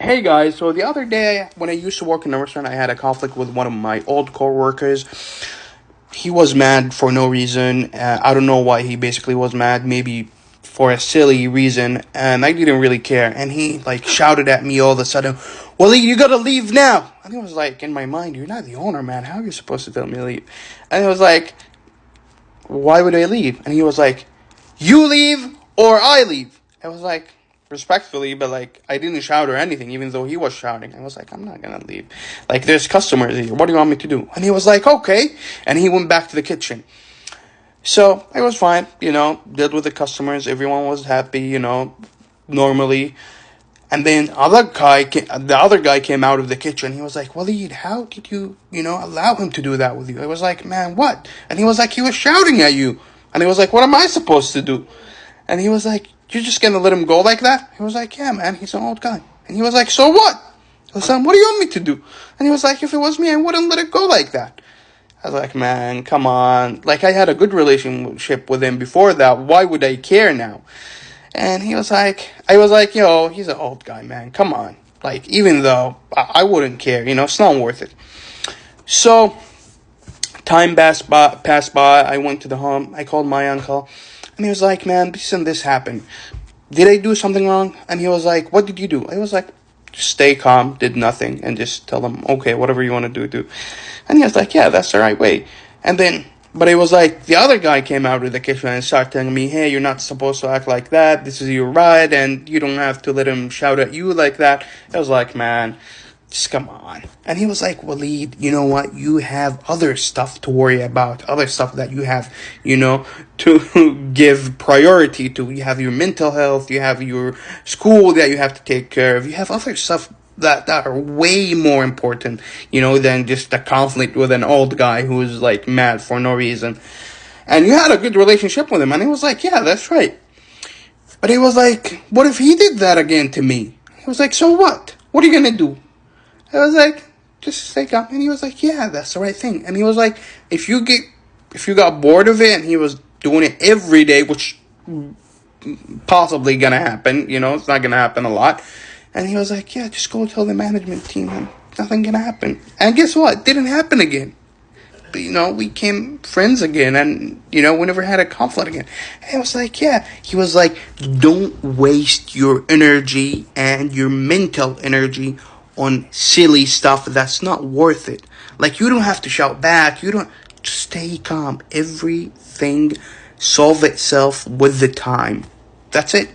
Hey guys, so the other day when I used to work in a restaurant, I had a conflict with one of my old coworkers. He was mad for no reason. I don't know why he basically was mad. Maybe for a silly reason, and I didn't really care. And he like shouted at me all of a sudden, "Well, you gotta leave now." And I was like, in my mind, "You're not the owner, man. How are you supposed to tell me to leave?" And I was like, "Why would I leave?" And he was like, "You leave or I leave." I was like, respectfully, but like I didn't shout or anything, even though he was shouting. I was like, "I'm not gonna leave. Like there's customers here. What do you want me to do?" And he was like, "Okay," and he went back to the kitchen. So I was fine, dealt with the customers. Everyone was happy, normally. And then the other guy came out of the kitchen. He was like, "Waleed, how did you, allow him to do that with you?" I was like, "Man, what?" And he was like, "He was shouting at you." And he was like, "What am I supposed to do?" And he was like, "You're just gonna let him go like that?" He was like, "Yeah, man, he's an old guy." And he was like, "So what?" I was like, "What do you want me to do?" And he was like, "If it was me, I wouldn't let it go like that." I was like, "Man, come on. Like, I had a good relationship with him before that. Why would I care now?" And I was like, "Yo, he's an old guy, man. Come on." Like, even though I wouldn't care, it's not worth it. So, time passed by. I went to the home. I called my uncle. And he was like, "Man, this and this happened. Did I do something wrong?" And he was like, "What did you do?" I was like, "Just stay calm, did nothing, and just tell them, okay, whatever you want to do, do." And he was like, "Yeah, that's the right way." And then, but it was like, the other guy came out of the kitchen and started telling me, "Hey, you're not supposed to act like that. This is your right, and you don't have to let him shout at you like that." I was like, "Man, just come on." And he was like, "Waleed, you know what? You have other stuff to worry about, other stuff that you have, to give priority to. You have your mental health, you have your school that you have to take care of, you have other stuff that are way more important, than just a conflict with an old guy who's like mad for no reason." And you had a good relationship with him. And he was like, "Yeah, that's right." But he was like, "What if he did that again to me?" He was like, "So what? What are you gonna do?" I was like, "Just stay calm." And he was like, "Yeah, that's the right thing." And he was like, if you got bored of it," and he was doing it every day, which possibly gonna happen, it's not gonna happen a lot. And he was like, "Yeah, just go tell the management team and nothing gonna happen." And guess what? It didn't happen again. But, we became friends again, and, we never had a conflict again. And I was like, yeah. He was like, "Don't waste your energy and your mental energy on silly stuff that's not worth it. Like, you don't have to shout back. You don't. Just stay calm. Everything solve itself with the time." That's it.